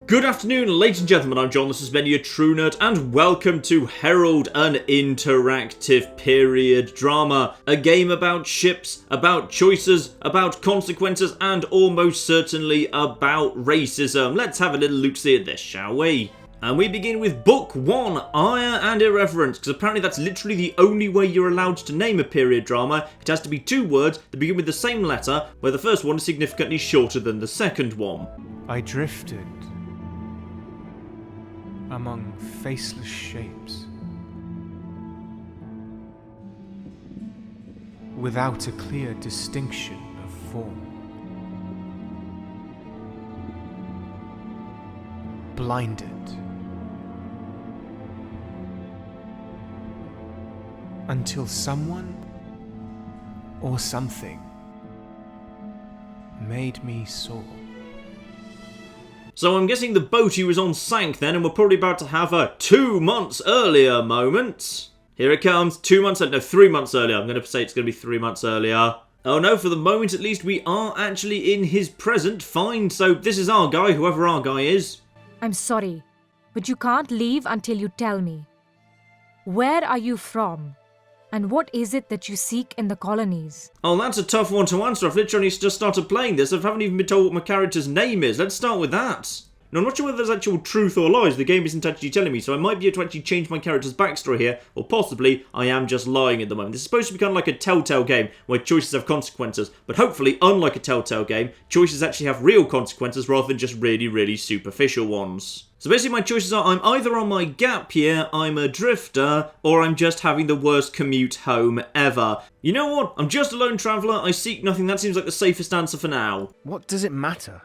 Good afternoon, ladies and gentlemen, I'm John, this has been your True Nerd, and welcome to Herald, an interactive period drama. A game about ships, about choices, about consequences, and almost certainly about racism. Let's have a little look-see at this, shall we? And we begin with Book 1, Ire and Irreverence, because apparently that's literally the only way you're allowed to name a period drama. It has to be two words that begin with the same letter, where the first one is significantly shorter than the second one. I drifted among faceless shapes, without a clear distinction of form. Blinded, until someone or something made me soar. So I'm guessing the boat he was on sank then, and we're probably about to have a 2 months earlier moment. Here it comes, 2 months, no, 3 months earlier. I'm going to say it's going to be 3 months earlier. Oh no, for the moment at least, we are actually in his present. Fine, so this is our guy, whoever our guy is. I'm sorry, but you can't leave until you tell me. Where are you from? And what is it that you seek in the colonies? Oh, that's a tough one to answer. I've literally just started playing this. I haven't even been told what my character's name is. Let's start with that. Now, I'm not sure whether there's actual truth or lies. The game isn't actually telling me, so I might be able to actually change my character's backstory here, or possibly I am just lying at the moment. This is supposed to be kind of like a Telltale game, where choices have consequences, but hopefully, unlike a Telltale game, choices actually have real consequences rather than just really, really superficial ones. So basically my choices are I'm either on my gap year, I'm a drifter, or I'm just having the worst commute home ever. You know what? I'm just a lone traveller, I seek nothing, that seems like the safest answer for now. What does it matter?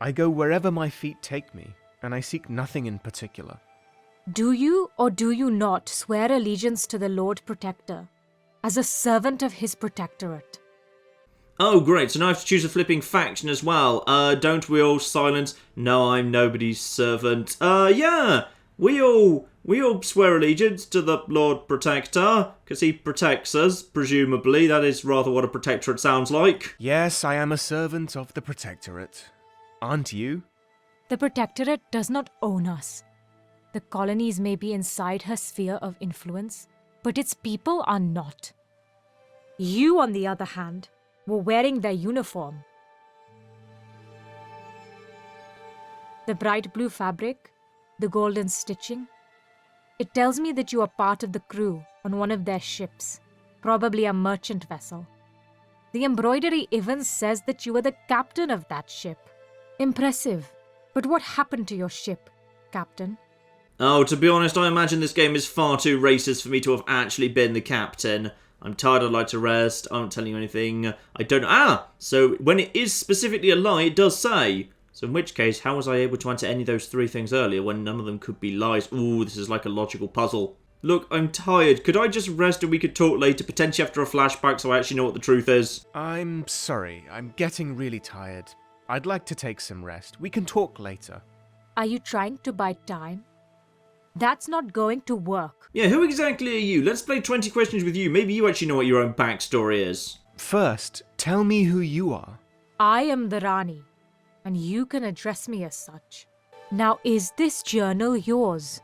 I go wherever my feet take me, and I seek nothing in particular. Do you or do you not swear allegiance to the Lord Protector, as a servant of his protectorate? Oh great, so now I have to choose a flipping faction as well. Don't we all silence? No, I'm nobody's servant. Yeah, we all swear allegiance to the Lord Protector, because he protects us, presumably. That is rather what a protectorate sounds like. Yes, I am a servant of the Protectorate. Aren't you? The Protectorate does not own us. The colonies may be inside her sphere of influence, but its people are not. You, on the other hand, were wearing their uniform. The bright blue fabric, the golden stitching. It tells me that you are part of the crew on one of their ships, probably a merchant vessel. The embroidery even says that you are the captain of that ship. Impressive. But what happened to your ship, Captain? Oh, to be honest, I imagine this game is far too racist for me to have actually been the captain. I'm tired, I'd like to rest, I'm not telling you anything, I don't know. So when it is specifically a lie, it does say. So in which case, how was I able to answer any of those three things earlier when none of them could be lies? Ooh, this is like a logical puzzle. Look, I'm tired. Could I just rest and we could talk later, potentially after a flashback, so I actually know what the truth is? I'm sorry, I'm getting really tired. I'd like to take some rest. We can talk later. Are you trying to buy time? That's not going to work. Yeah, who exactly are you? Let's play 20 questions with you. Maybe you actually know what your own backstory is. First, tell me who you are. I am the Rani, and you can address me as such. Now, is this journal yours?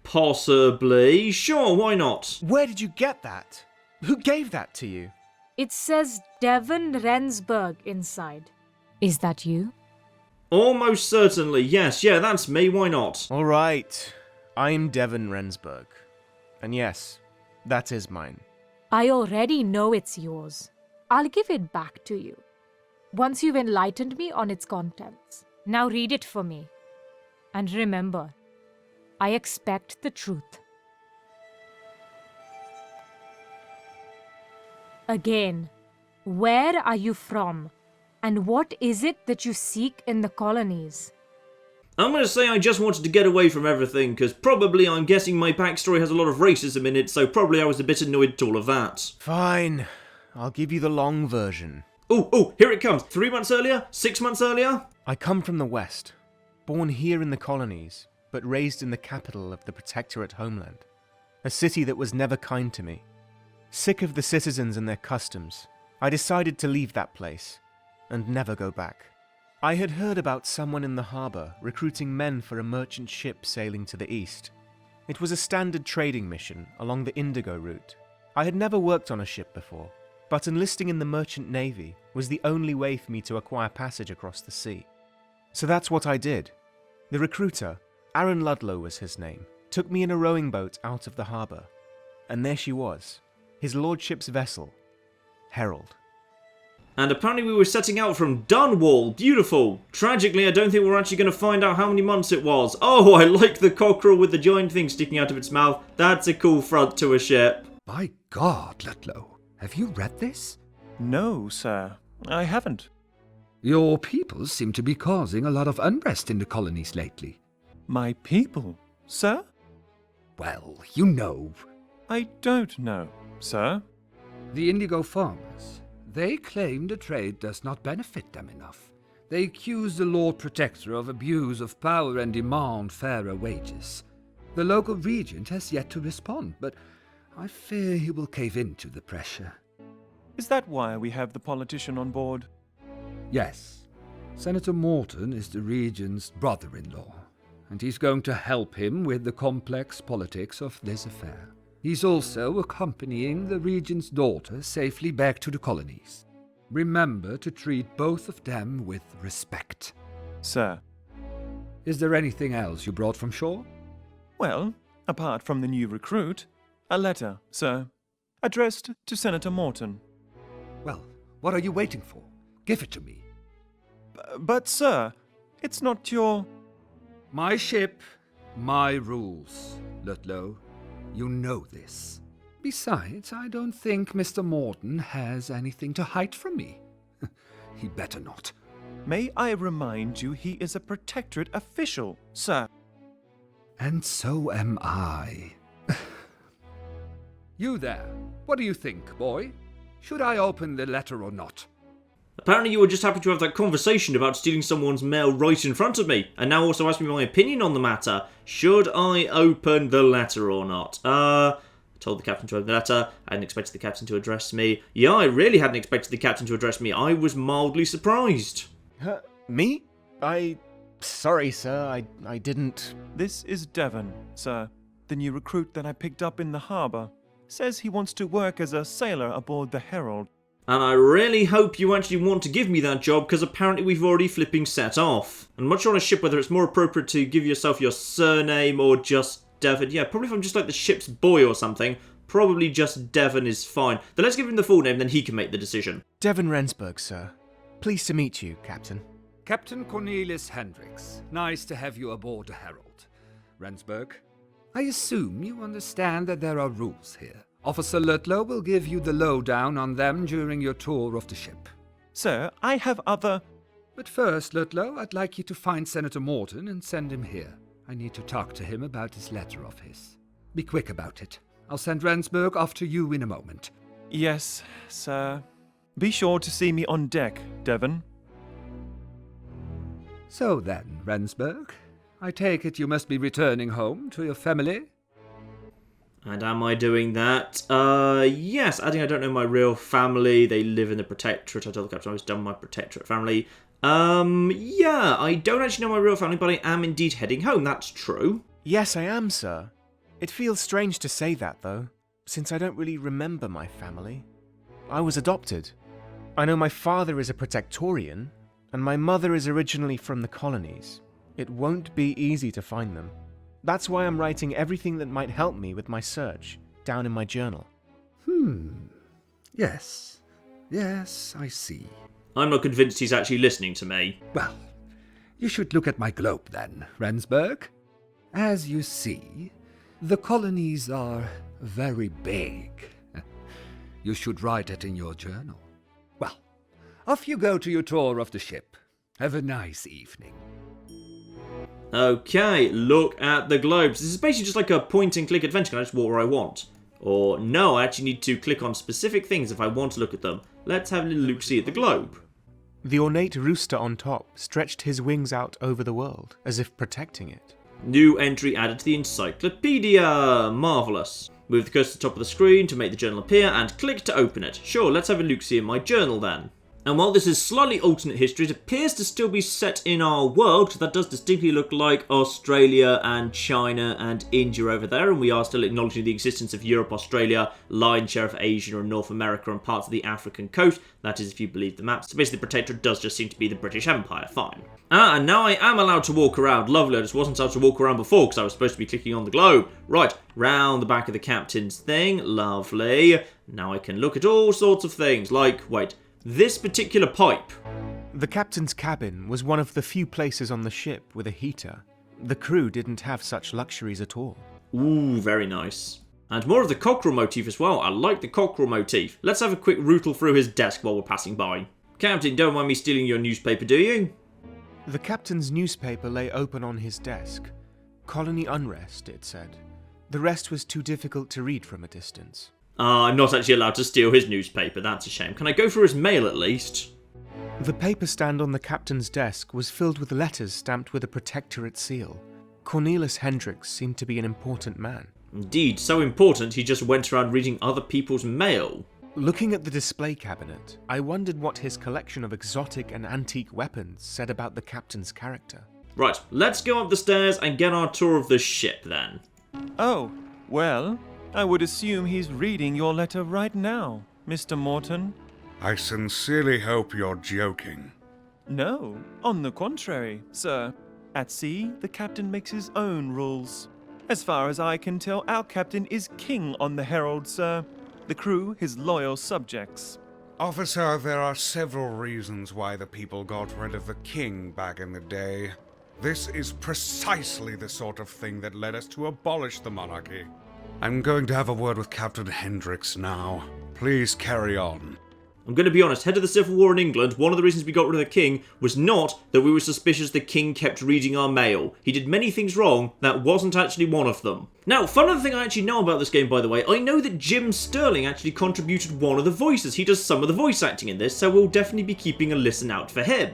Possibly. Sure, why not? Where did you get that? Who gave that to you? It says Devon Rensburg inside. Is that you? Almost certainly, yes. Yeah, that's me. Why not? All right. I'm Devon Rensburg. And yes, that is mine. I already know it's yours. I'll give it back to you, once you've enlightened me on its contents. Now read it for me. And remember, I expect the truth. Again, where are you from? And what is it that you seek in the colonies? I'm going to say I just wanted to get away from everything, because probably I'm guessing my backstory has a lot of racism in it, so probably I was a bit annoyed at all of that. Fine. I'll give you the long version. Oh, here it comes. 3 months earlier? 6 months earlier? I come from the West, born here in the colonies, but raised in the capital of the Protectorate homeland. A city that was never kind to me. Sick of the citizens and their customs, I decided to leave that place and never go back. I had heard about someone in the harbour recruiting men for a merchant ship sailing to the east. It was a standard trading mission along the Indigo route. I had never worked on a ship before, but enlisting in the merchant navy was the only way for me to acquire passage across the sea. So that's what I did. The recruiter, Aaron Ludlow was his name, took me in a rowing boat out of the harbour. And there she was, his lordship's vessel, Herald. And apparently we were setting out from Dunwall. Beautiful. Tragically, I don't think we're actually going to find out how many months it was. Oh, I like the cockerel with the giant thing sticking out of its mouth. That's a cool front to a ship. By God, Ludlow, have you read this? No, sir, I haven't. Your people seem to be causing a lot of unrest in the colonies lately. My people, sir? Well, you know. I don't know, sir. The indigo farmers. They claim the trade does not benefit them enough. They accuse the Lord Protector of abuse of power and demand fairer wages. The local regent has yet to respond, but I fear he will cave in to the pressure. Is that why we have the politician on board? Yes. Senator Morton is the regent's brother-in-law, and he's going to help him with the complex politics of this affair. He's also accompanying the regent's daughter safely back to the colonies. Remember to treat both of them with respect. Sir. Is there anything else you brought from shore? Well, apart from the new recruit, a letter, sir, addressed to Senator Morton. Well, what are you waiting for? Give it to me. But, sir, it's not your... My ship, my rules, Ludlow. You know this. Besides, I don't think Mr. Morton has anything to hide from me. He better not. May I remind you he is a protectorate official, sir. And so am I. You there. What do you think, boy? Should I open the letter or not? Apparently you were just happy to have that conversation about stealing someone's mail right in front of me, and now also ask me my opinion on the matter. Should I open the letter or not? Told the captain to open the letter. I hadn't expected the captain to address me. Yeah, I really hadn't expected the captain to address me. I was mildly surprised. Me? Sorry, sir, I didn't... This is Devon, sir, the new recruit that I picked up in the harbour. Says he wants to work as a sailor aboard the Herald. And I really hope you actually want to give me that job, because apparently we've already flipping set off. I'm not sure on a ship whether it's more appropriate to give yourself your surname or just Devon. Yeah, probably if I'm just like the ship's boy or something, probably just Devon is fine. Then let's give him the full name, then he can make the decision. Devon Rensburg, sir. Pleased to meet you, Captain. Captain Cornelius Hendricks. Nice to have you aboard the Herald. Rensburg, I assume you understand that there are rules here. Officer Ludlow will give you the lowdown on them during your tour of the ship. Sir, I have other... But first, Ludlow, I'd like you to find Senator Morton and send him here. I need to talk to him about this letter of his. Be quick about it. I'll send Rensburg off to you in a moment. Yes, sir. Be sure to see me on deck, Devon. So then, Rensburg, I take it you must be returning home to your family? And am I doing that? Yes, adding I don't know my real family. They live in the Protectorate. I told the captain I was done with my Protectorate family. Yeah, I don't actually know my real family, but I am indeed heading home. That's true. Yes, I am, sir. It feels strange to say that, though, since I don't really remember my family. I was adopted. I know my father is a Protectorian, and my mother is originally from the colonies. It won't be easy to find them. That's why I'm writing everything that might help me with my search down in my journal. Yes. Yes, I see. I'm not convinced he's actually listening to me. Well, you should look at my globe then, Rensburg. As you see, the colonies are very big. You should write it in your journal. Well, off you go to your tour of the ship. Have a nice evening. Okay, look at the globes. This is basically just like a point-and-click adventure. Can I just walk where I want? Or no, I actually need to click on specific things if I want to look at them. Let's have a little look-see at the globe. The ornate rooster on top stretched his wings out over the world, as if protecting it. New entry added to the encyclopedia. Marvellous. Move the cursor to the top of the screen to make the journal appear and click to open it. Sure, let's have a look-see in my journal then. And while this is slightly alternate history, it appears to still be set in our world, because that does distinctly look like Australia and China and India over there, and we are still acknowledging the existence of Europe, Australia, lion's share of Asia and North America and parts of the African coast. That is if you believe the maps. So basically the Protectorate does just seem to be the British Empire, fine. And now I am allowed to walk around. Lovely, I just wasn't allowed to walk around before because I was supposed to be clicking on the globe. Right, round the back of the captain's thing, lovely. Now I can look at all sorts of things, like, wait, this particular pipe. The captain's cabin was one of the few places on the ship with a heater. The crew didn't have such luxuries at all. Ooh, very nice. And more of the cockerel motif as well. I like the cockerel motif. Let's have a quick rootle through his desk while we're passing by. Captain, don't mind me stealing your newspaper, do you? The captain's newspaper lay open on his desk. Colony unrest, it said. The rest was too difficult to read from a distance. I'm not actually allowed to steal his newspaper, that's a shame. Can I go through his mail at least? The paper stand on the captain's desk was filled with letters stamped with a Protectorate seal. Cornelis Hendricks seemed to be an important man. Indeed, so important he just went around reading other people's mail. Looking at the display cabinet, I wondered what his collection of exotic and antique weapons said about the captain's character. Right, let's go up the stairs and get our tour of the ship then. Oh, well, I would assume he's reading your letter right now, Mr. Morton. I sincerely hope you're joking. No, on the contrary, sir. At sea, the captain makes his own rules. As far as I can tell, our captain is king on the Herald, sir. The crew, his loyal subjects. Officer, there are several reasons why the people got rid of the king back in the day. This is precisely the sort of thing that led us to abolish the monarchy. I'm going to have a word with Captain Hendricks now. Please carry on. I'm going to be honest, head of the Civil War in England, one of the reasons we got rid of the king was not that we were suspicious the king kept reading our mail. He did many things wrong, that wasn't actually one of them. Now, fun other thing I actually know about this game, by the way, I know that Jim Sterling actually contributed one of the voices. He does some of the voice acting in this, so we'll definitely be keeping a listen out for him.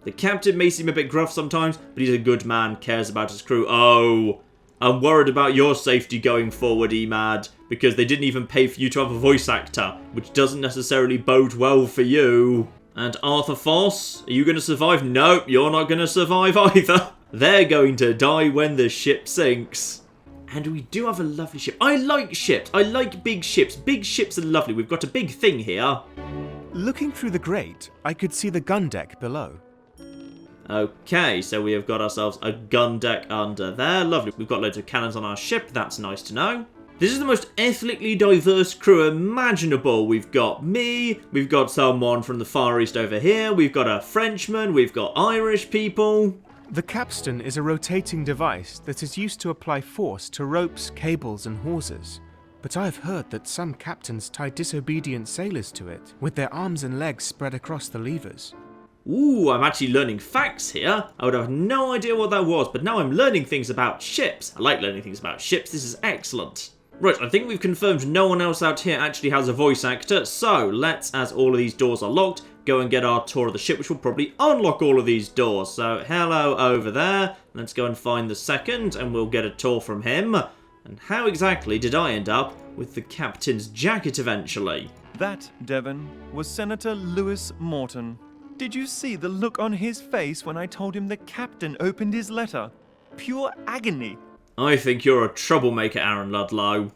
The captain may seem a bit gruff sometimes, but he's a good man, cares about his crew. Oh, I'm worried about your safety going forward, Emad, because they didn't even pay for you to have a voice actor, which doesn't necessarily bode well for you. And Arthur Foss, are you going to survive? Nope, you're not going to survive either. They're going to die when the ship sinks. And we do have a lovely ship. I like ships. I like big ships. Big ships are lovely. We've got a big thing here. Looking through the grate, I could see the gun deck below. Okay, so we have got ourselves a gun deck under there. Lovely. We've got loads of cannons on our ship. That's nice to know. This is the most ethnically diverse crew imaginable. We've got me. We've got someone from the Far East over here. We've got a Frenchman. We've got Irish people. The capstan is a rotating device that is used to apply force to ropes, cables, and hawsers. But I've heard that some captains tie disobedient sailors to it, with their arms and legs spread across the levers. Ooh, I'm actually learning facts here. I would have no idea what that was, but now I'm learning things about ships. I like learning things about ships. This is excellent. Right, I think we've confirmed no one else out here actually has a voice actor, so let's, as all of these doors are locked, go and get our tour of the ship, which will probably unlock all of these doors. So, hello over there. Let's go and find the second, and we'll get a tour from him. And how exactly did I end up with the captain's jacket eventually? That, Devon, was Senator Lewis Morton. Did you see the look on his face when I told him the captain opened his letter? Pure agony. I think you're a troublemaker, Aaron Ludlow.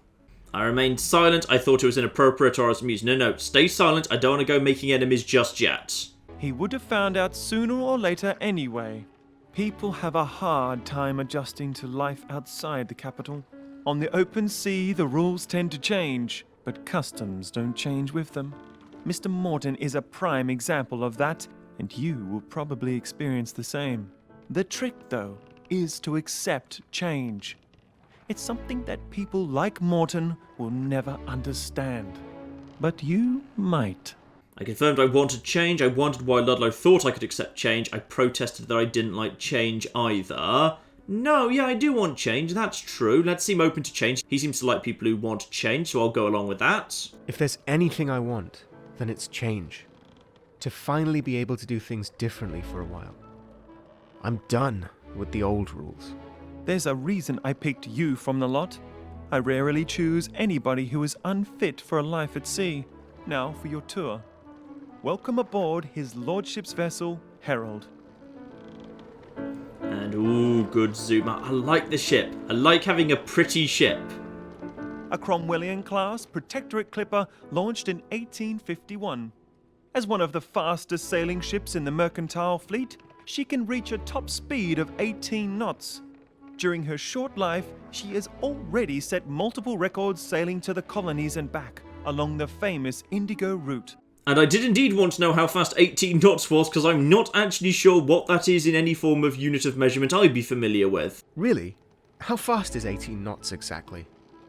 I remained silent. I thought it was inappropriate or I was amused. No, stay silent. I don't want to go making enemies just yet. He would have found out sooner or later anyway. People have a hard time adjusting to life outside the capital. On the open sea, the rules tend to change, but customs don't change with them. Mr. Morton is a prime example of that, and you will probably experience the same. The trick, though, is to accept change. It's something that people like Morton will never understand. But you might. I confirmed I wanted change. I wanted why Ludlow thought I could accept change. I protested that I didn't like change either. No, yeah, I do want change. That's true. Let's seem open to change. He seems to like people who want change, so I'll go along with that. If there's anything I want, then it's change. To finally be able to do things differently for a while. I'm done with the old rules. There's a reason I picked you from the lot. I rarely choose anybody who is unfit for a life at sea. Now for your tour. welcome aboard his lordship's vessel, Herald. And ooh, good zoom out. I like the ship. I like having a pretty ship. A Cromwellian-class Protectorate clipper launched in 1851. As one of the fastest sailing ships in the mercantile fleet, she can reach a top speed of 18 knots. During her short life, she has already set multiple records sailing to the colonies and back along the famous Indigo route. And I did indeed want to know how fast 18 knots was, because I'm not actually sure what that is in any form of unit of measurement I'd be familiar with. Really? How fast is 18 knots exactly?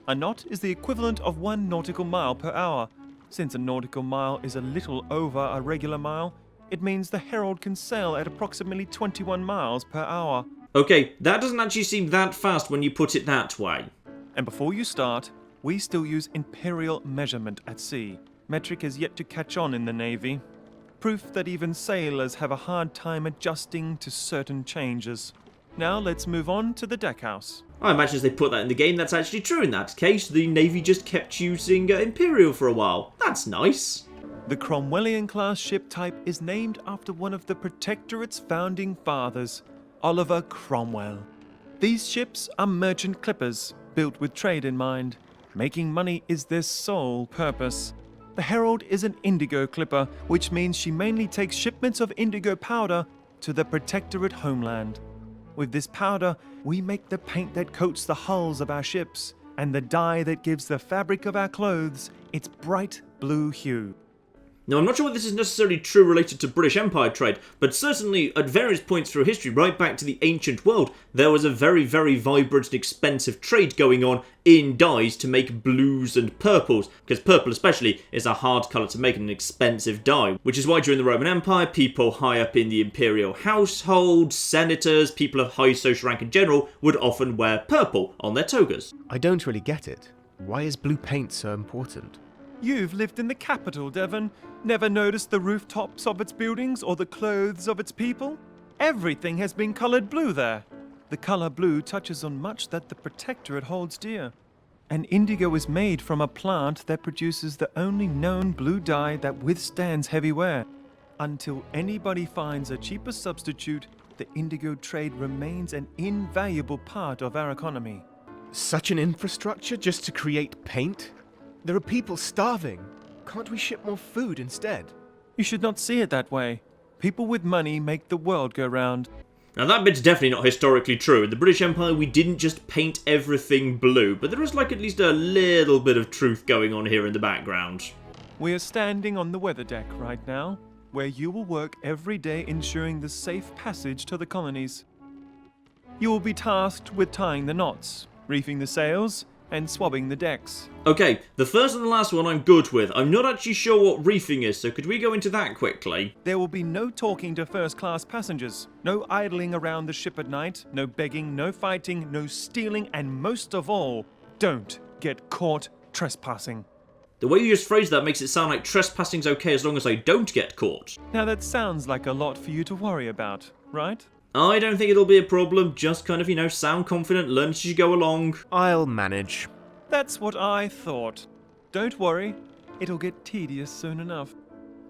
A knot is the equivalent of 1 nautical mile per hour. Since a nautical mile is a little over a regular mile, it means the Herald can sail at approximately 21 miles per hour. Okay, that doesn't actually seem that fast when you put it that way. And before you start, we still use imperial measurement at sea. Metric has yet to catch on in the Navy. Proof that even sailors have a hard time adjusting to certain changes. Now let's move on to the deckhouse. I imagine as they put that in the game, that's actually true in that case. The Navy just kept using Imperial for a while. That's nice. The Cromwellian-class ship type is named after one of the Protectorate's founding fathers, Oliver Cromwell. These ships are merchant clippers, built with trade in mind. Making money is their sole purpose. The Herald is an indigo clipper, which means she mainly takes shipments of indigo powder to the Protectorate homeland. With this powder, we make the paint that coats the hulls of our ships, and the dye that gives the fabric of our clothes its bright blue hue. Now, I'm not sure whether this is necessarily true related to British Empire trade, but certainly at various points through history, right back to the ancient world, there was a very, very vibrant and expensive trade going on in dyes to make blues and purples, because purple especially is a hard colour to make and an expensive dye, which is why during the Roman Empire, people high up in the imperial household, senators, people of high social rank in general, would often wear purple on their togas. I don't really get it. Why is blue paint so important? You've lived in the capital, Devon. Never noticed the rooftops of its buildings or the clothes of its people? Everything has been coloured blue there. The colour blue touches on much that the Protectorate holds dear. And indigo is made from a plant that produces the only known blue dye that withstands heavy wear. Until anybody finds a cheaper substitute, the indigo trade remains an invaluable part of our economy. Such an infrastructure just to create paint? There are people starving. Can't we ship more food instead? You should not see it that way. People with money make the world go round. Now that bit's definitely not historically true. In the British Empire, we didn't just paint everything blue, but there is like at least a little bit of truth going on here in the background. We are standing on the weather deck right now, where you will work every day ensuring the safe passage to the colonies. You will be tasked with tying the knots, reefing the sails, and swabbing the decks. Okay, the first and the last one I'm good with. I'm not actually sure what reefing is, so could we go into that quickly? There will be no talking to first-class passengers, no idling around the ship at night, no begging, no fighting, no stealing, and most of all, don't get caught trespassing. The way you just phrased that makes it sound like trespassing's okay as long as I don't get caught. Now that sounds like a lot for you to worry about, right? I don't think it'll be a problem, just kind of, sound confident, learn as you go along. I'll manage. That's what I thought. Don't worry, it'll get tedious soon enough.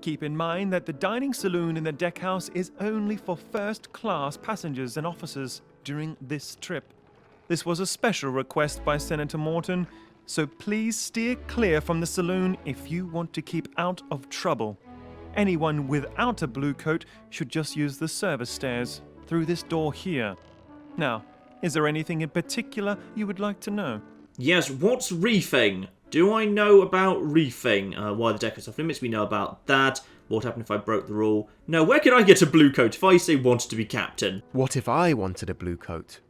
Keep in mind that the dining saloon in the deckhouse is only for first-class passengers and officers during this trip. This was a special request by Senator Morton, so please steer clear from the saloon if you want to keep out of trouble. Anyone without a blue coat should just use the service stairs through this door here. Now, is there anything in particular you would like to know? Yes, what's reefing? Do I know about reefing? Why the deck is off limits, we know about that. What happened if I broke the rule? No, where can I get a blue coat if I say wanted to be captain? What if I wanted a blue coat?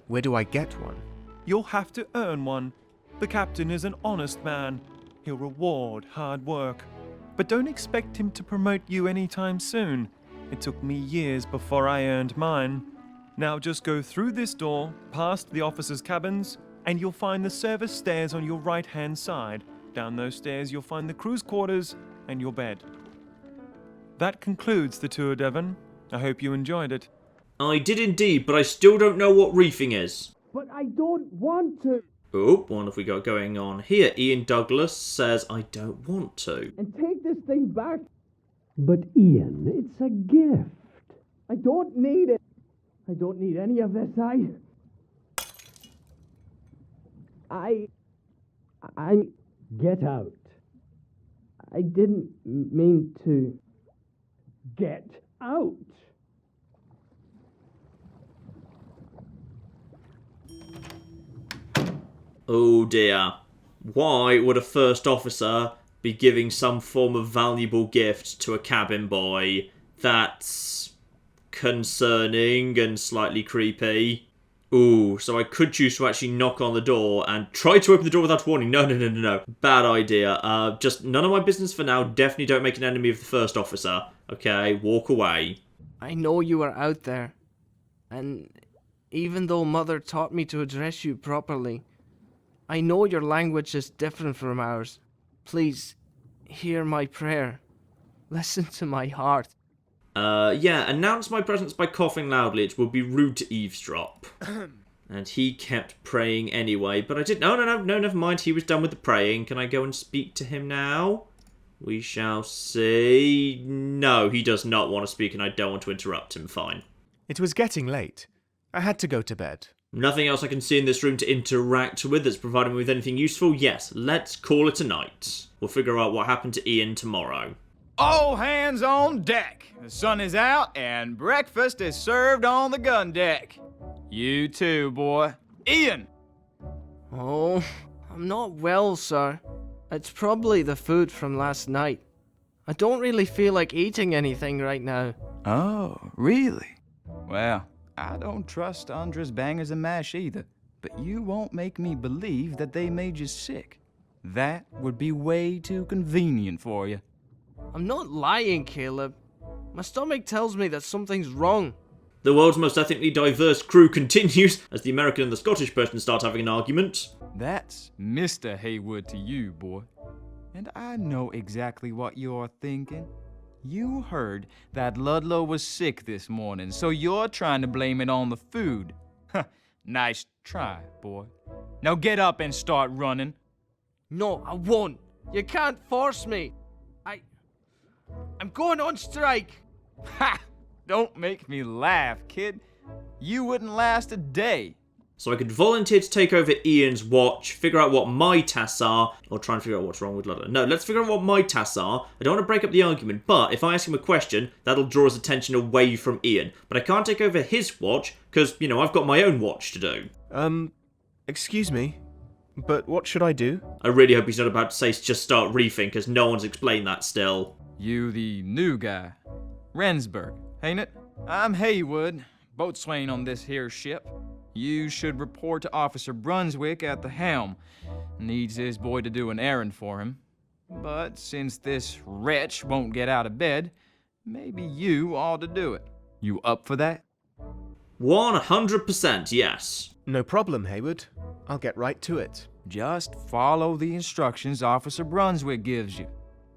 Where do I get one? You'll have to earn one. The captain is an honest man. He'll reward hard work. But don't expect him to promote you anytime soon. It took me years before I earned mine. Now just go through this door, past the officers' cabins, and you'll find the service stairs on your right-hand side. Down those stairs you'll find the crew's quarters and your bed. That concludes the tour, Devon. I hope you enjoyed it. I did indeed, but I still don't know what reefing is. But I don't want to. Oh, what have we got going on here? Ian Douglas says, I don't want to. And take this thing back. But Ian, it's a gift. I don't need it. I don't need any of this. I get out. I didn't mean to get out. Oh dear. Why would a first officer be giving some form of valuable gift to a cabin boy? That's concerning and slightly creepy. Ooh, so I could choose to actually knock on the door and try to open the door without warning. No. Bad idea. Just none of my business for now. Definitely don't make an enemy of the first officer. Okay, walk away. I know you are out there, and even though Mother taught me to address you properly, I know your language is different from ours. Please, hear my prayer. Listen to my heart. Yeah, announce my presence by coughing loudly. It would be rude to eavesdrop. And he kept praying anyway, but I did... No, never mind. He was done with the praying. Can I go and speak to him now? We shall see. No, he does not want to speak, and I don't want to interrupt him. Fine. It was getting late. I had to go to bed. Nothing else I can see in this room to interact with that's providing me with anything useful? Yes, let's call it a night. We'll figure out what happened to Ian tomorrow. All hands on deck. The sun is out and breakfast is served on the gun deck. You too, boy. Ian! Oh, I'm not well, sir. It's probably the food from last night. I don't really feel like eating anything right now. Oh, really? Well, I don't trust Andres Bangers and Mash either, but you won't make me believe that they made you sick. That would be way too convenient for you. I'm not lying, Caleb. My stomach tells me that something's wrong. The world's most ethnically diverse crew continues as the American and the Scottish person start having an argument. That's Mr. Haywood to you, boy. And I know exactly what you're thinking. You heard that Ludlow was sick this morning, so you're trying to blame it on the food. Nice try, boy. Now get up and start running. No, I won't. You can't force me. I'm going on strike. Ha! Don't make me laugh, kid. You wouldn't last a day. So I could volunteer to take over Ian's watch, figure out what my tasks are, or try and figure out what's wrong with Ludlow. No, let's figure out what my tasks are. I don't want to break up the argument, but if I ask him a question, that'll draw his attention away from Ian. But I can't take over his watch, because, I've got my own watch to do. Excuse me, but what should I do? I really hope he's not about to say just start reefing, because no one's explained that still. You the new guy. Rensburg, ain't it? I'm Haywood, boatswain on this here ship. You should report to Officer Brunswick at the helm. Needs his boy to do an errand for him. But since this wretch won't get out of bed, maybe you ought to do it. You up for that? 100% yes. No problem, Haywood. I'll get right to it. Just follow the instructions Officer Brunswick gives you.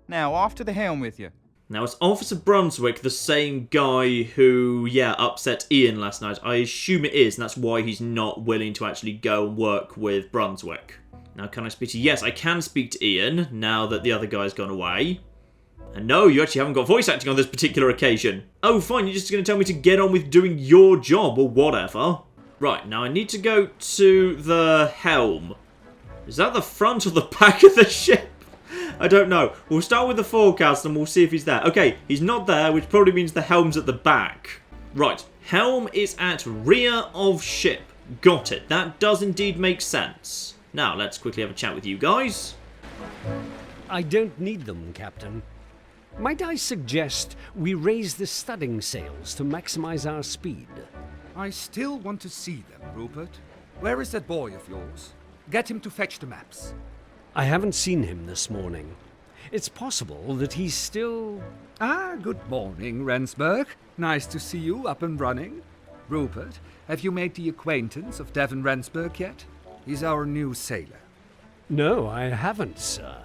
Now, off to the helm with you. Now, is Officer Brunswick the same guy who, upset Ian last night? I assume it is, and that's why he's not willing to actually go and work with Brunswick. Now, can I speak to... Yes, I can speak to Ian, now that the other guy's gone away. And no, you actually haven't got voice acting on this particular occasion. Oh, fine, you're just going to tell me to get on with doing your job, or whatever. Right, now I need to go to the helm. Is that the front or the back of the ship? I don't know. We'll start with the forecast and we'll see if he's there. Okay, he's not there, which probably means the helm's at the back. Right, helm is at rear of ship. Got it. That does indeed make sense. Now, let's quickly have a chat with you guys. I don't need them, Captain. Might I suggest we raise the studding sails to maximize our speed? I still want to see them, Rupert. Where is that boy of yours? Get him to fetch the maps. I haven't seen him this morning. It's possible that he's still... Good morning, Rensburg. Nice to see you up and running. Rupert, have you made the acquaintance of Devon Rensburg yet? He's our new sailor. No, I haven't, sir.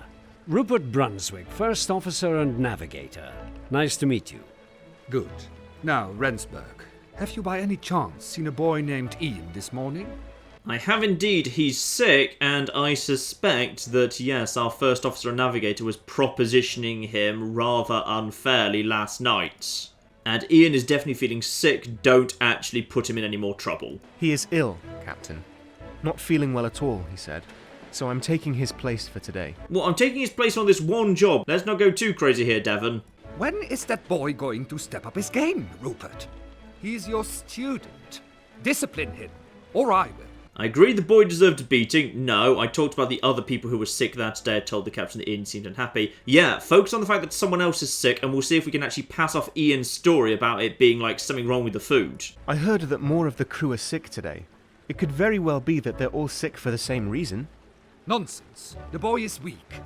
Rupert Brunswick, First Officer and Navigator. Nice to meet you. Good. Now, Rensburg, have you by any chance seen a boy named Ian this morning? I have indeed. He's sick, and I suspect that, yes, our first officer and navigator was propositioning him rather unfairly last night. And Ian is definitely feeling sick. Don't actually put him in any more trouble. He is ill, Captain. Not feeling well at all, he said. So I'm taking his place for today. Well, I'm taking his place on this one job. Let's not go too crazy here, Devon. When is that boy going to step up his game, Rupert? He's your student. Discipline him, or I will. I agree the boy deserved a beating. No, I talked about the other people who were sick that day. I told the captain that Ian seemed unhappy. Yeah, focus on the fact that someone else is sick, and we'll see if we can actually pass off Ian's story about it being like something wrong with the food. I heard that more of the crew are sick today. It could very well be that they're all sick for the same reason. Nonsense. The boy is weak.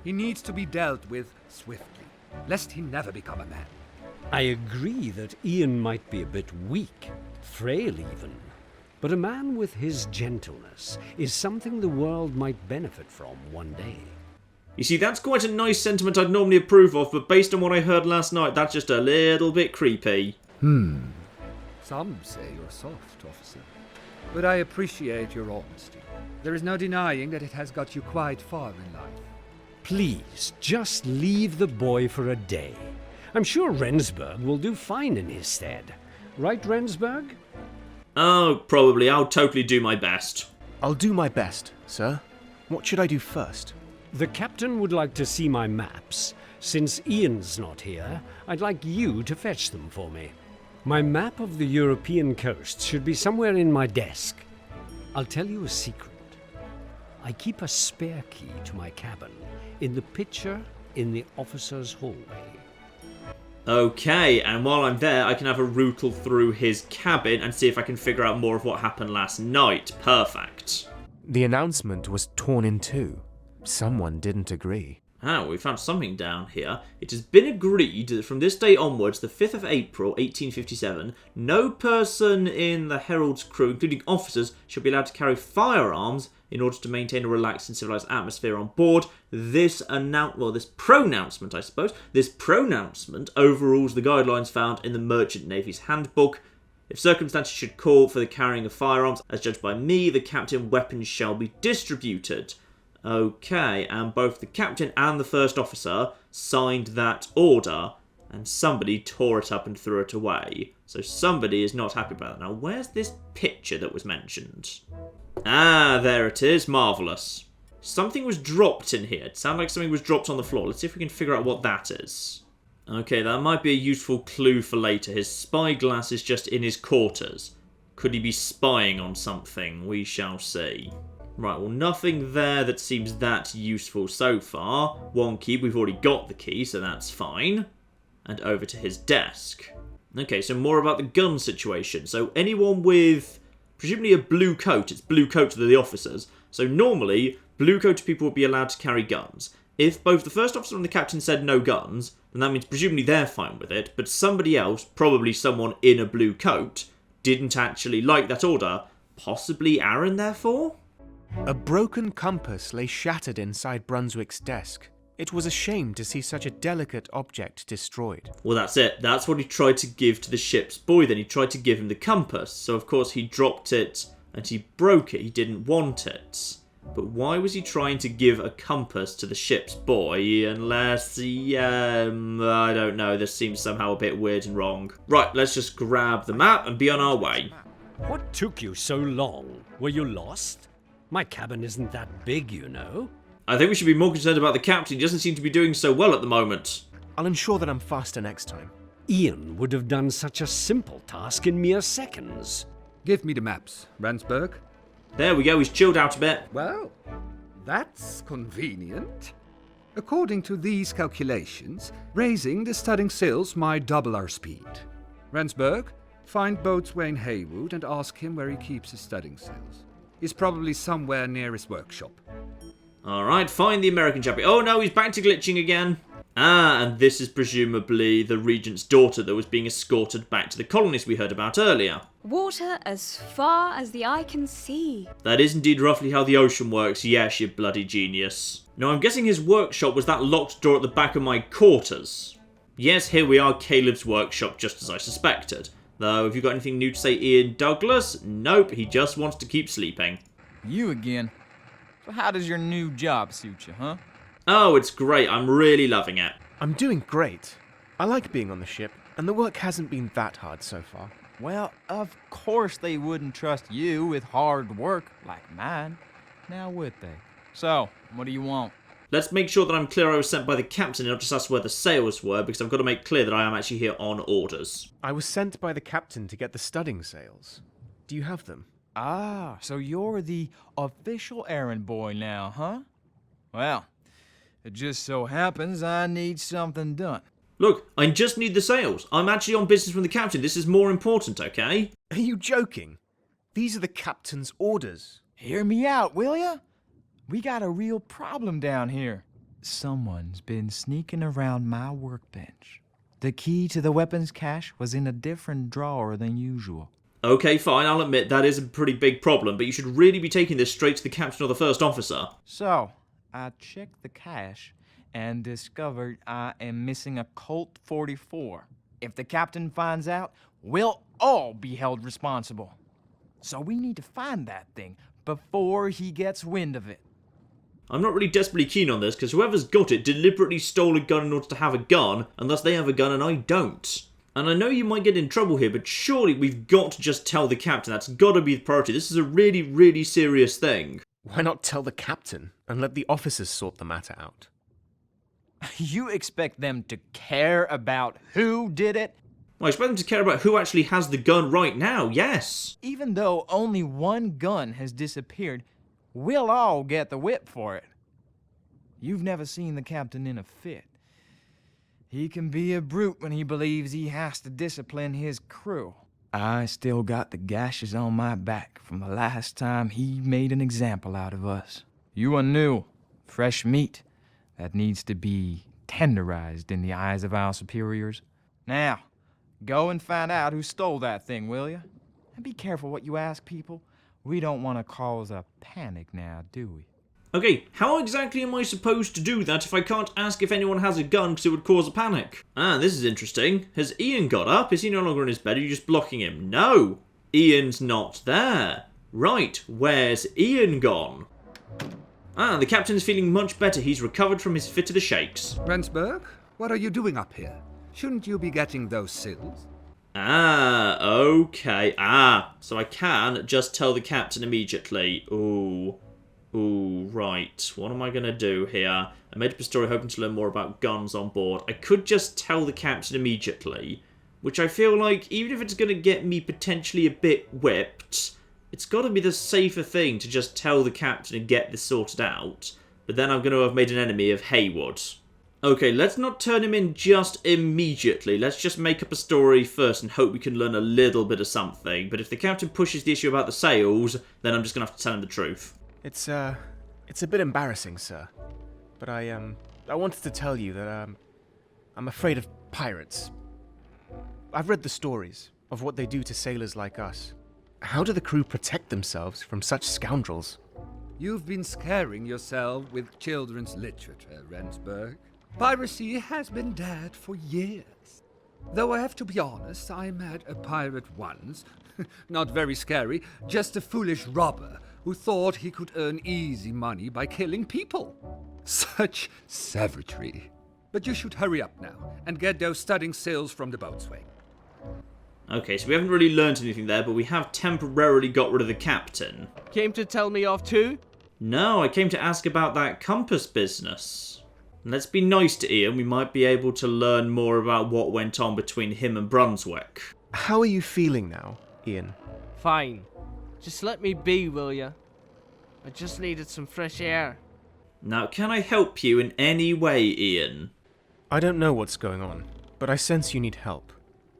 He needs to be dealt with swiftly, lest he never become a man. I agree that Ian might be a bit weak, frail even. But a man with his gentleness is something the world might benefit from one day. You see, that's quite a nice sentiment I'd normally approve of, but based on what I heard last night, that's just a little bit creepy. Some say you're soft, officer. But I appreciate your honesty. There is no denying that it has got you quite far in life. Please, just leave the boy for a day. I'm sure Rensburg will do fine in his stead. Right, Rensburg? Oh, probably. I'll totally do my best. I'll do my best, sir. What should I do first? The captain would like to see my maps. Since Ian's not here, I'd like you to fetch them for me. My map of the European coast should be somewhere in my desk. I'll tell you a secret. I keep a spare key to my cabin in the picture in the officer's hallway. Okay, and while I'm there, I can have a rootle through his cabin and see if I can figure out more of what happened last night. Perfect. The announcement was torn in two. Someone didn't agree. Ah, we found something down here. It has been agreed that from this day onwards, the 5th of April, 1857, no person in the Herald's crew, including officers, shall be allowed to carry firearms in order to maintain a relaxed and civilized atmosphere on board. This pronouncement overrules the guidelines found in the Merchant Navy's Handbook. If circumstances should call for the carrying of firearms, as judged by me, the captain, weapons shall be distributed. Okay, and both the captain and the first officer signed that order, and somebody tore it up and threw it away. So somebody is not happy about that. Now, where's this picture that was mentioned? Ah, there it is. Marvellous. Something was dropped in here. It sounded like something was dropped on the floor. Let's see if we can figure out what that is. Okay, that might be a useful clue for later. His spyglass is just in his quarters. Could he be spying on something? We shall see. Right, well, nothing there that seems that useful so far. One key, we've already got the key, so that's fine. And over to his desk. Okay, so more about the gun situation. So anyone with presumably a blue coat, it's blue coat to the officers. So normally, blue coat people would be allowed to carry guns. If both the first officer and the captain said no guns, then that means presumably they're fine with it. But somebody else, probably someone in a blue coat, didn't actually like that order. Possibly Aaron, therefore? A broken compass lay shattered inside Brunswick's desk. It was a shame to see such a delicate object destroyed. Well, that's it. That's what he tried to give to the ship's boy. Then he tried to give him the compass. So, of course, he dropped it and he broke it. He didn't want it. But why was he trying to give a compass to the ship's boy unless he, I don't know. This seems somehow a bit weird and wrong. Right, let's just grab the map and be on our way. What took you so long? Were you lost? My cabin isn't that big, you know. I think we should be more concerned about the captain. He doesn't seem to be doing so well at the moment. I'll ensure that I'm faster next time. Ian would have done such a simple task in mere seconds. Give me the maps, Rensburg. There we go, he's chilled out a bit. Well, that's convenient. According to these calculations, raising the studding sails might double our speed. Rensburg, find Boatswain Haywood and ask him where he keeps his studding sails. He's probably somewhere near his workshop. Alright, find the American chappie. Oh no, he's back to glitching again. Ah, and this is presumably the regent's daughter that was being escorted back to the colonies we heard about earlier. Water as far as the eye can see. That is indeed roughly how the ocean works. Yes, you bloody genius. Now, I'm guessing his workshop was that locked door at the back of my quarters. Yes, here we are, Caleb's workshop, just as I suspected. Though, have you got anything new to say, Ian Douglas? Nope, he just wants to keep sleeping. You again? So how does your new job suit you, huh? Oh, it's great. I'm really loving it. I'm doing great. I like being on the ship, and the work hasn't been that hard so far. Well, of course they wouldn't trust you with hard work like mine. Now would they? So, what do you want? Let's make sure that I'm clear I was sent by the captain and not just ask where the sails were, because I've got to make clear that I am actually here on orders. I was sent by the captain to get the studding sails. Do you have them? Ah, so you're the official errand boy now, huh? Well, it just so happens I need something done. Look, I just need the sails. I'm actually on business from the captain. This is more important, okay? Are you joking? These are the captain's orders. Hear me out, will ya? We got a real problem down here. Someone's been sneaking around my workbench. The key to the weapons cache was in a different drawer than usual. Okay, fine, I'll admit that is a pretty big problem, but you should really be taking this straight to the captain or the first officer. So, I checked the cache and discovered I am missing a Colt 44. If the captain finds out, we'll all be held responsible. So we need to find that thing before he gets wind of it. I'm not really desperately keen on this, because whoever's got it deliberately stole a gun in order to have a gun, unless they have a gun and I don't. And I know you might get in trouble here, but surely we've got to just tell the captain. That's got to be the priority. This is a really, really serious thing. Why not tell the captain and let the officers sort the matter out? You expect them to care about who did it? Well, I expect them to care about who actually has the gun right now, yes. Even though only one gun has disappeared, we'll all get the whip for it. You've never seen the captain in a fit. He can be a brute when he believes he has to discipline his crew. I still got the gashes on my back from the last time he made an example out of us. You are new, fresh meat that needs to be tenderized in the eyes of our superiors. Now, go and find out who stole that thing, will you? And be careful what you ask people. We don't want to cause a panic now, do we? Okay, how exactly am I supposed to do that if I can't ask if anyone has a gun because it would cause a panic? Ah, this is interesting. Has Ian got up? Is he no longer in his bed? Are you just blocking him? No! Ian's not there. Right, where's Ian gone? Ah, the captain's feeling much better. He's recovered from his fit of the shakes. Rensburg, what are you doing up here? Shouldn't you be getting those sills? Ah, okay. Ah, so I can just tell the captain immediately. Ooh, right. What am I going to do here? I made up a story hoping to learn more about guns on board. I could just tell the captain immediately, which I feel like, even if it's going to get me potentially a bit whipped, it's got to be the safer thing to just tell the captain and get this sorted out. But then I'm going to have made an enemy of Haywood. Okay, let's not turn him in just immediately. Let's just make up a story first and hope we can learn a little bit of something. But if the captain pushes the issue about the sails, then I'm just going to have to tell him the truth. It's a bit embarrassing, sir. But I wanted to tell you that, I'm afraid of pirates. I've read the stories of what they do to sailors like us. How do the crew protect themselves from such scoundrels? You've been scaring yourself with children's literature, Rensburg. Piracy has been dead for years. Though I have to be honest, I met a pirate once. Not very scary, just a foolish robber who thought he could earn easy money by killing people. Such savagery. But you should hurry up now and get those studding sails from the boatswain. Okay, so we haven't really learnt anything there, but we have temporarily got rid of the captain. Came to tell me off too? No, I came to ask about that compass business. Let's be nice to Ian. We might be able to learn more about what went on between him and Brunswick. How are you feeling now, Ian? Fine. Just let me be, will ya? I just needed some fresh air. Now, can I help you in any way, Ian? I don't know what's going on, but I sense you need help.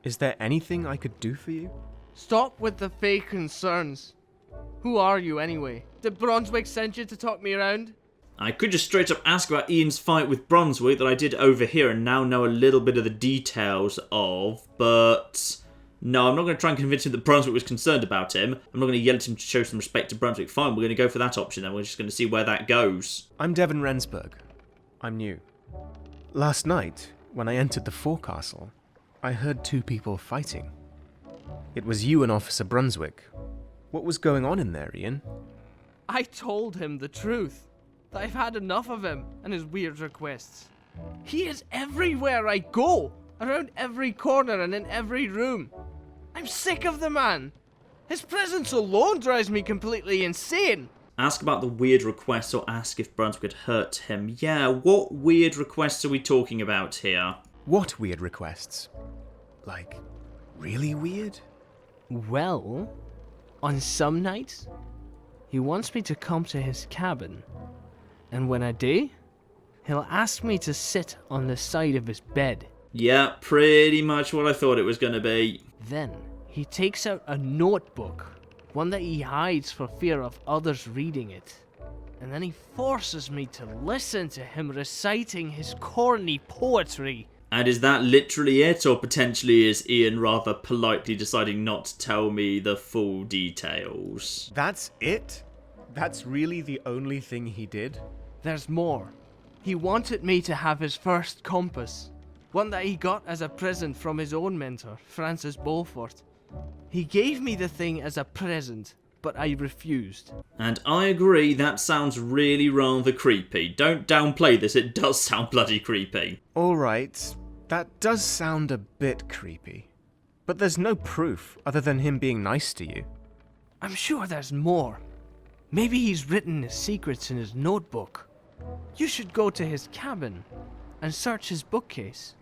Is there anything I could do for you? Stop with the fake concerns. Who are you, anyway? Did Brunswick send you to talk me around? I could just straight up ask about Ian's fight with Brunswick that I did over here and now know a little bit of the details of, but no, I'm not going to try and convince him that Brunswick was concerned about him. I'm not going to yell at him to show some respect to Brunswick. Fine, we're going to go for that option then. We're just going to see where that goes. I'm Devon Rensburg. I'm new. Last night, when I entered the forecastle, I heard two people fighting. It was you and Officer Brunswick. What was going on in there, Ian? I told him the truth. That I've had enough of him and his weird requests. He is everywhere I go, around every corner and in every room. I'm sick of the man. His presence alone drives me completely insane. Ask about the weird requests or ask if Brunswick had hurt him. Yeah, what weird requests are we talking about here? What weird requests? Like, really weird? Well, on some nights, he wants me to come to his cabin. And when I do, he'll ask me to sit on the side of his bed. Yeah, pretty much what I thought it was going to be. Then, he takes out a notebook, one that he hides for fear of others reading it. And then he forces me to listen to him reciting his corny poetry. And is that literally it, or potentially is Ian rather politely deciding not to tell me the full details? That's it? That's really the only thing he did? There's more. He wanted me to have his first compass, one that he got as a present from his own mentor, Francis Beaufort. He gave me the thing as a present, but I refused. And I agree, that sounds really rather creepy. Don't downplay this, it does sound bloody creepy. Alright, that does sound a bit creepy. But there's no proof other than him being nice to you. I'm sure there's more. Maybe he's written his secrets in his notebook. You should go to his cabin and search his bookcase.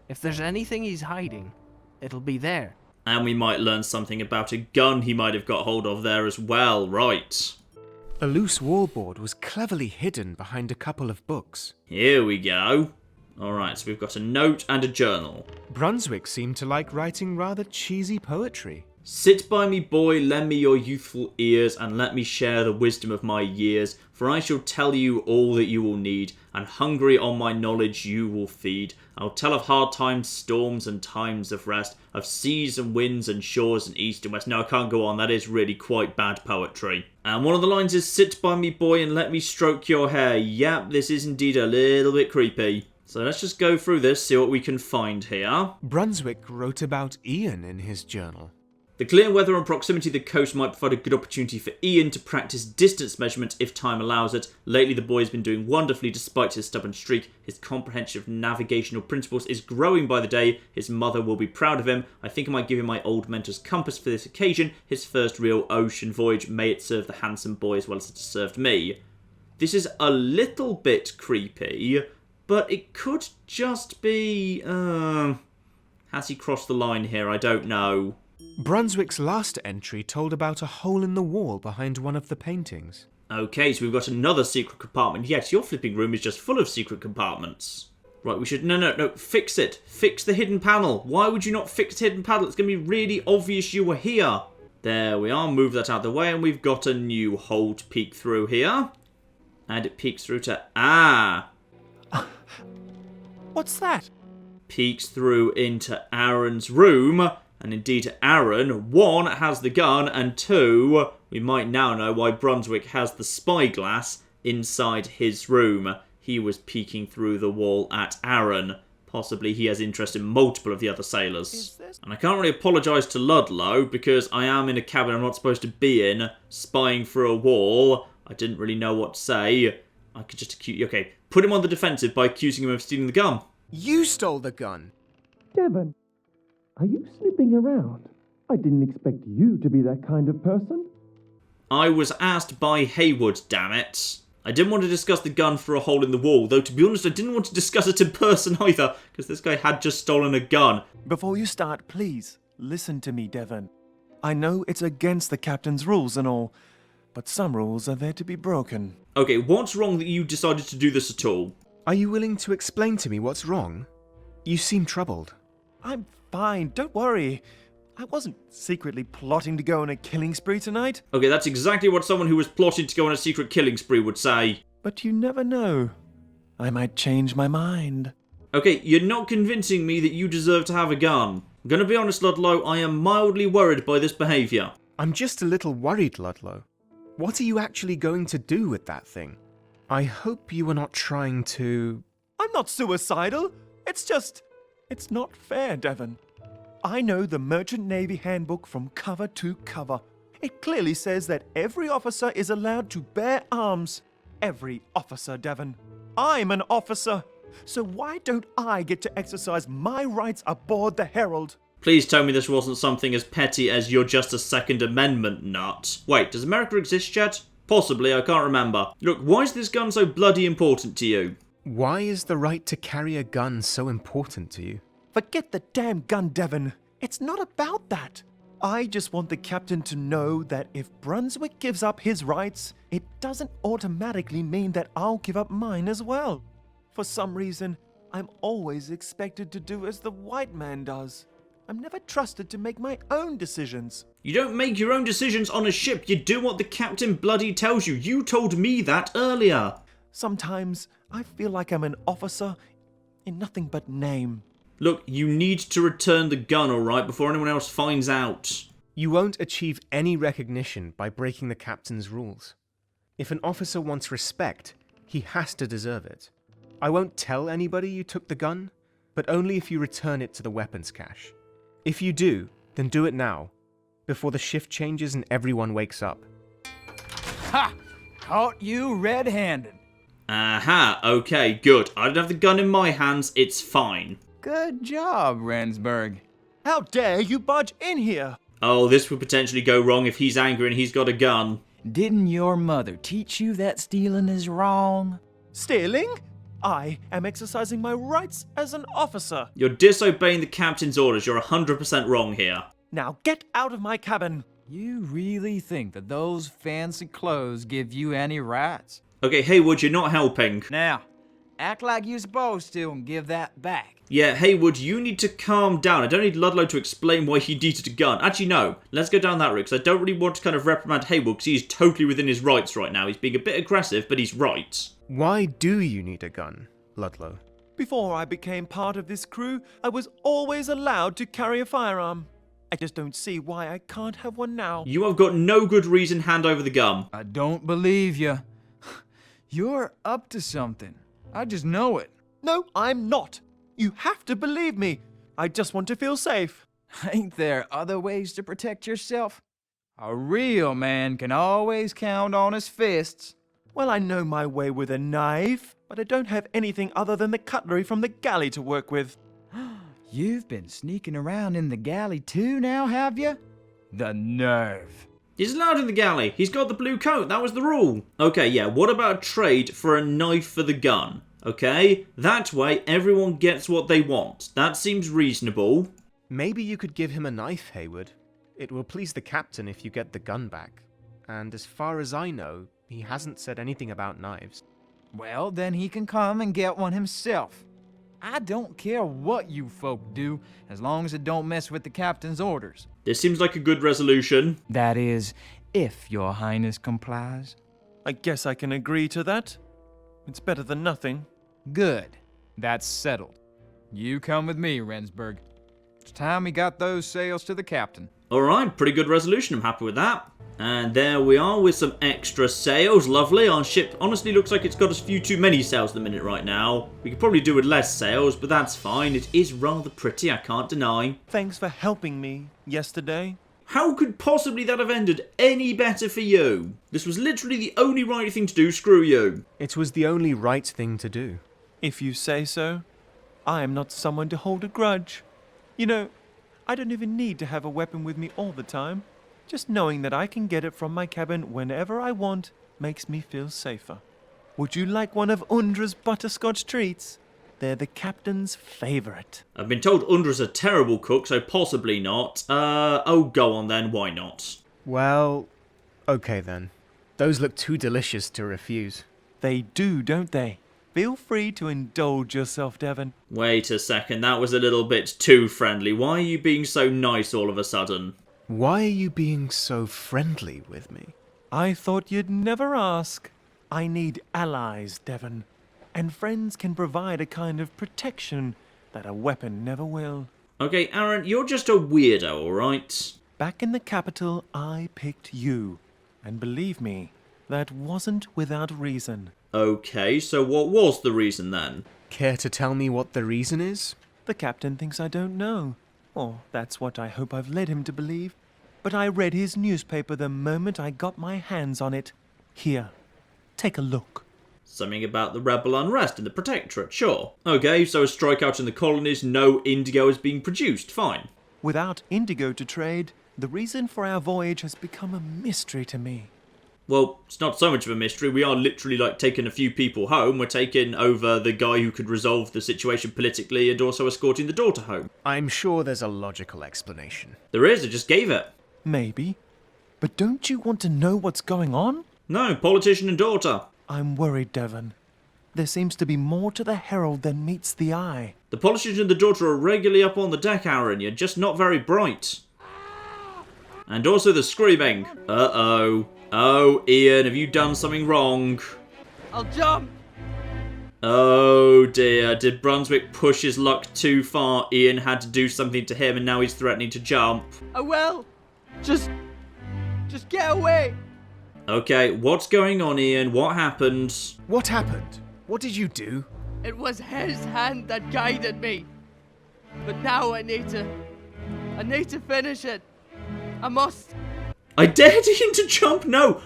If there's anything he's hiding, it'll be there. And we might learn something about a gun he might have got hold of there as well, right? A loose wallboard was cleverly hidden behind a couple of books. Here we go. Alright, so we've got a note and a journal. Brunswick seemed to like writing rather cheesy poetry. Sit by me, boy, lend me your youthful ears, and let me share the wisdom of my years. For I shall tell you all that you will need, and hungry on my knowledge you will feed. I'll tell of hard times, storms, and times of rest, of seas and winds and shores and east and west. No, I can't go on, that is really quite bad poetry. And one of the lines is, sit by me, boy, and let me stroke your hair. Yep, this is indeed a little bit creepy. So let's just go through this, see what we can find here. Brunswick wrote about Ian in his journal. The clear weather and proximity of the coast might provide a good opportunity for Ian to practice distance measurement if time allows it. Lately the boy has been doing wonderfully despite his stubborn streak. His comprehension of navigational principles is growing by the day. His mother will be proud of him. I think I might give him my old mentor's compass for this occasion. His first real ocean voyage. May it serve the handsome boy as well as it has served me. This is a little bit creepy, but it could just be... has he crossed the line here? I don't know. Brunswick's last entry told about a hole in the wall behind one of the paintings. Okay, so we've got another secret compartment. Yes, your flipping room is just full of secret compartments. Right, we should... No, fix it. Fix the hidden panel. Why would you not fix the hidden panel? It's going to be really obvious you were here. There we are, move that out of the way, and we've got a new hole to peek through here. And it peeks through to... What's that? Peeks through into Aaron's room. And indeed, Aaron, 1, has the gun, and 2, we might now know why Brunswick has the spyglass inside his room. He was peeking through the wall at Aaron. Possibly he has interest in multiple of the other sailors. And I can't really apologise to Ludlow, because I am in a cabin I'm not supposed to be in, spying through a wall. I didn't really know what to say. I could just accuse... Okay, put him on the defensive by accusing him of stealing the gun. You stole the gun! Devon, are you snooping around? I didn't expect you to be that kind of person. I was asked by Haywood, damn it. I didn't want to discuss the gun through a hole in the wall, though to be honest I didn't want to discuss it in person either, because this guy had just stolen a gun. Before you start, please, listen to me, Devon. I know it's against the captain's rules and all, but some rules are there to be broken. Okay, what's wrong that you decided to do this at all? Are you willing to explain to me what's wrong? You seem troubled. I'm fine, don't worry. I wasn't secretly plotting to go on a killing spree tonight. Okay, that's exactly what someone who was plotting to go on a secret killing spree would say. But you never know. I might change my mind. Okay, you're not convincing me that you deserve to have a gun. I'm gonna be honest, Ludlow, I am mildly worried by this behaviour. I'm just a little worried, Ludlow. What are you actually going to do with that thing? I hope you are not trying to... I'm not suicidal. It's just... It's not fair, Devon. I know the Merchant Navy Handbook from cover to cover. It clearly says that every officer is allowed to bear arms. Every officer, Devon. I'm an officer. So why don't I get to exercise my rights aboard the Herald? Please tell me this wasn't something as petty as you're just a Second Amendment nut. Wait, does America exist, Chet? Possibly, I can't remember. Look, why is this gun so bloody important to you? Why is the right to carry a gun so important to you? Forget the damn gun, Devon. It's not about that. I just want the captain to know that if Brunswick gives up his rights, it doesn't automatically mean that I'll give up mine as well. For some reason, I'm always expected to do as the white man does. I'm never trusted to make my own decisions. You don't make your own decisions on a ship, you do what the captain bloody tells you. You told me that earlier. Sometimes I feel like I'm an officer in nothing but name. Look, you need to return the gun, alright, before anyone else finds out. You won't achieve any recognition by breaking the captain's rules. If an officer wants respect, he has to deserve it. I won't tell anybody you took the gun, but only if you return it to the weapons cache. If you do, then do it now, before the shift changes and everyone wakes up. Ha! Caught you red-handed. Aha, okay, good. I don't have the gun in my hands, it's fine. Good job, Rensburg. How dare you barge in here? Oh, this would potentially go wrong if he's angry and he's got a gun. Didn't your mother teach you that stealing is wrong? Stealing? I am exercising my rights as an officer. You're disobeying the captain's orders. You're 100% wrong here. Now get out of my cabin. You really think that those fancy clothes give you any rights? Okay, Haywood, you're not helping. Now, act like you're supposed to and give that back. Yeah, Haywood, you need to calm down. I don't need Ludlow to explain why he needed a gun. Actually, no. Let's go down that route, because I don't really want to kind of reprimand Haywood, because he's totally within his rights right now. He's being a bit aggressive, but he's right. Why do you need a gun, Ludlow? Before I became part of this crew, I was always allowed to carry a firearm. I just don't see why I can't have one now. You have got no good reason. Hand over the gun. I don't believe you. You're up to something. I just know it. No, I'm not. You have to believe me. I just want to feel safe. Ain't there other ways to protect yourself? A real man can always count on his fists. Well, I know my way with a knife, but I don't have anything other than the cutlery from the galley to work with. You've been sneaking around in the galley too now, have you? The nerve. He's allowed in the galley. He's got the blue coat. That was the rule. Okay, yeah, what about a trade for a knife for the gun? Okay, that way everyone gets what they want. That seems reasonable. Maybe you could give him a knife, Haywood. It will please the captain if you get the gun back. And as far as I know, he hasn't said anything about knives. Well, then he can come and get one himself. I don't care what you folk do, as long as it don't mess with the captain's orders. This seems like a good resolution. That is, if your highness complies. I guess I can agree to that. It's better than nothing. Good. That's settled. You come with me, Rensburg. It's time we got those sails to the captain. Alright, pretty good resolution. I'm happy with that. And there we are with some extra sails. Lovely. Our ship honestly looks like it's got a few too many sails at the minute right now. We could probably do with less sails, but that's fine. It is rather pretty, I can't deny. Thanks for helping me yesterday. How could possibly that have ended any better for you? This was literally the only right thing to do, screw you. It was the only right thing to do. If you say so. I am not someone to hold a grudge. You know, I don't even need to have a weapon with me all the time. Just knowing that I can get it from my cabin whenever I want makes me feel safer. Would you like one of Undra's butterscotch treats? They're the captain's favourite. I've been told Undra's a terrible cook, so possibly not. Oh, go on then, why not? Well, okay then. Those look too delicious to refuse. They do, don't they? Feel free to indulge yourself, Devon. Wait a second, that was a little bit too friendly. Why are you being so nice all of a sudden? Why are you being so friendly with me? I thought you'd never ask. I need allies, Devon. And friends can provide a kind of protection that a weapon never will. Okay, Aaron, you're just a weirdo, alright? Back in the capital, I picked you. And believe me, that wasn't without reason. Okay, so what was the reason then? Care to tell me what the reason is? The captain thinks I don't know. Or that's what I hope I've led him to believe. But I read his newspaper the moment I got my hands on it. Here, take a look. Something about the rebel unrest in the Protectorate, sure. Okay, so a strikeout in the colonies, no indigo is being produced, fine. Without indigo to trade, the reason for our voyage has become a mystery to me. Well, it's not so much of a mystery. We are literally, taking a few people home. We're taking over the guy who could resolve the situation politically and also escorting the daughter home. I'm sure there's a logical explanation. There is, I just gave it. Maybe. But don't you want to know what's going on? No, politician and daughter. I'm worried, Devon. There seems to be more to the Herald than meets the eye. The politician and the daughter are regularly up on the deck, Aaron. You're just not very bright. And also the screaming. Uh-oh. Oh, Ian, have you done something wrong? I'll jump! Oh dear, did Brunswick push his luck too far? Ian had to do something to him and now he's threatening to jump. I will! Just get away! Okay, what's going on, Ian? What happened? What happened? What did you do? It was his hand that guided me. But now I need to finish it. I must. I dared Ian to jump? No.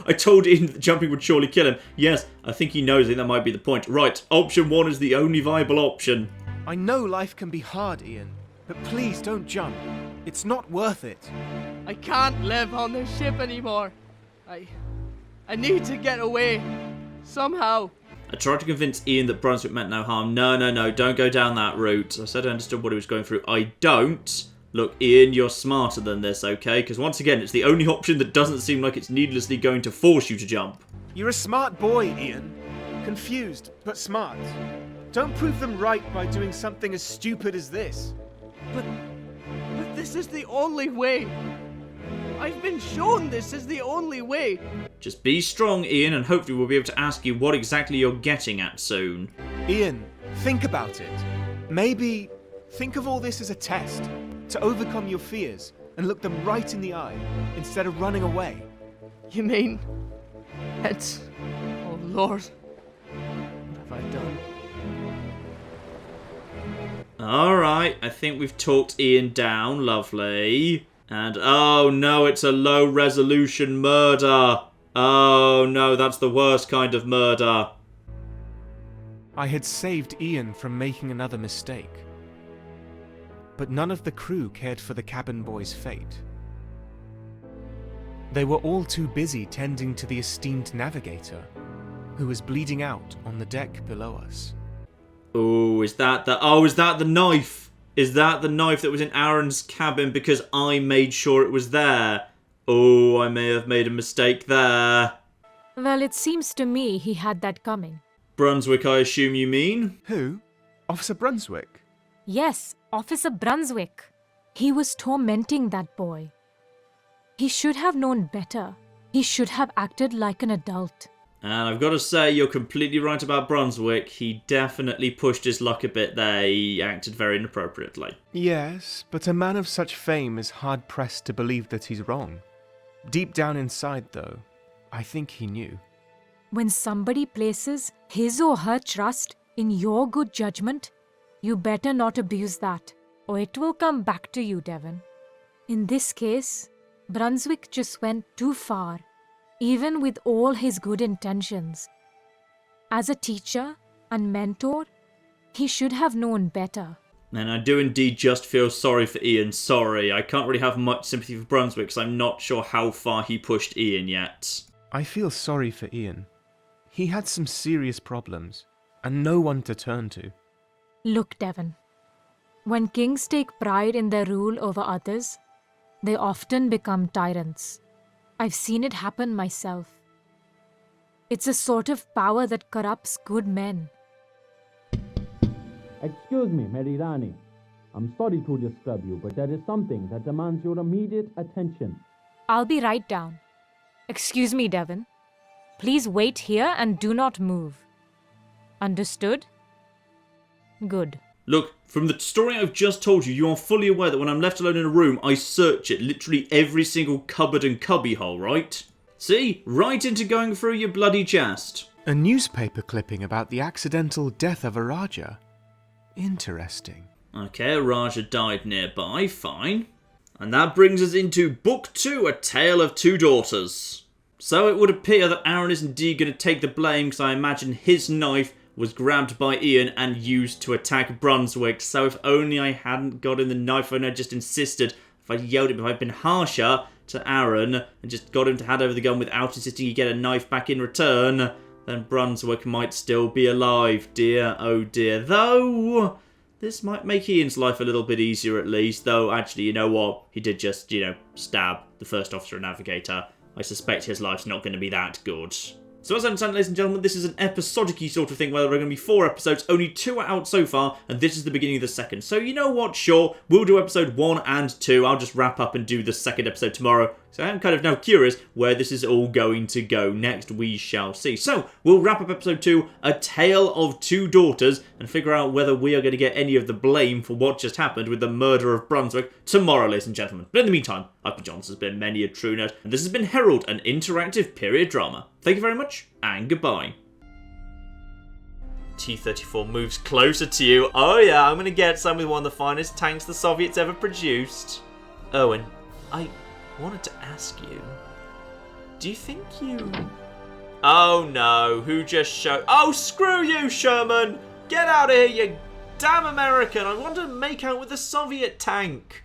I told Ian that jumping would surely kill him. Yes, I think he knows. I think that might be the point. Right, option 1 is the only viable option. I know life can be hard, Ian, but please don't jump. It's not worth it. I can't live on this ship anymore. I need to get away. Somehow. I tried to convince Ian that Brunswick meant no harm. No, don't go down that route. I said I understood what he was going through. I don't. Look, Ian, you're smarter than this, okay? Because once again, it's the only option that doesn't seem like it's needlessly going to force you to jump. You're a smart boy, Ian. Confused, but smart. Don't prove them right by doing something as stupid as this. But this is the only way. I've been shown this is the only way. Just be strong, Ian, and hopefully we'll be able to ask you what exactly you're getting at soon. Ian, think about it. Maybe think of all this as a test to overcome your fears and look them right in the eye instead of running away. You mean it's... Oh Lord, what have I done? Alright, I think we've talked Ian down, lovely. And oh no, it's a low resolution murder. Oh no, that's the worst kind of murder. I had saved Ian from making another mistake. But none of the crew cared for the cabin boy's fate. They were all too busy tending to the esteemed navigator, who was bleeding out on the deck below us. Oh, is that the knife? Is that the knife that was in Aaron's cabin because I made sure it was there? Oh, I may have made a mistake there. Well, it seems to me he had that coming. Brunswick, I assume you mean? Who? Officer Brunswick? Yes, Officer Brunswick. He was tormenting that boy. He should have known better. He should have acted like an adult. And I've got to say, you're completely right about Brunswick. He definitely pushed his luck a bit there. He acted very inappropriately. Yes, but a man of such fame is hard-pressed to believe that he's wrong. Deep down inside, though, I think he knew. When somebody places his or her trust in your good judgment, you better not abuse that, or it will come back to you, Devon. In this case, Brunswick just went too far, even with all his good intentions. As a teacher and mentor, he should have known better. And I do indeed just feel sorry for Ian. Sorry, I can't really have much sympathy for Brunswick because I'm not sure how far he pushed Ian yet. I feel sorry for Ian. He had some serious problems, and no one to turn to. Look, Devon, when kings take pride in their rule over others, they often become tyrants. I've seen it happen myself. It's a sort of power that corrupts good men. Excuse me, Merirani. I'm sorry to disturb you, but there is something that demands your immediate attention. I'll be right down. Excuse me, Devon. Please wait here and do not move. Understood? Good. Look, from the story I've just told you, you are fully aware that when I'm left alone in a room, I search it, literally every single cupboard and cubbyhole, right? See? Right into going through your bloody chest. A newspaper clipping about the accidental death of a Raja. Interesting. Okay, a Raja died nearby, fine. And that brings us into Book 2, A Tale of Two Daughters. So it would appear that Aaron is indeed going to take the blame, because I imagine his knife was grabbed by Ian and used to attack Brunswick. So if only I hadn't gotten the knife and I just insisted, if I'd yelled it, if I'd been harsher to Aaron and just got him to hand over the gun without insisting he get a knife back in return, then Brunswick might still be alive. Dear, oh dear. Though, this might make Ian's life a little bit easier at least. Though, actually, you know what? He did just, stab the first officer and navigator. I suspect his life's not going to be that good. So as I understand, ladies and gentlemen, this is an episodic-y sort of thing where there are going to be 4 episodes. Only 2 are out so far, and this is the beginning of the second. So you know what? Sure, we'll do episode 1 and 2. I'll just wrap up and do the second episode tomorrow. So I am kind of now curious where this is all going to go next. We shall see. So we'll wrap up episode 2, A Tale of Two Daughters, and figure out whether we are going to get any of the blame for what just happened with the murder of Brunswick tomorrow, ladies and gentlemen. But in the meantime, I've been John, this has been Many a True Nerd, and this has been Herald, an interactive period drama. Thank you very much, and goodbye. T-34 moves closer to you. Oh yeah, I'm going to get some with one of the finest tanks the Soviets ever produced. Owen, I wanted to ask you, do you think you... Oh no, who just showed... Oh, screw you, Sherman! Get out of here, you damn American! I want to make out with the Soviet tank!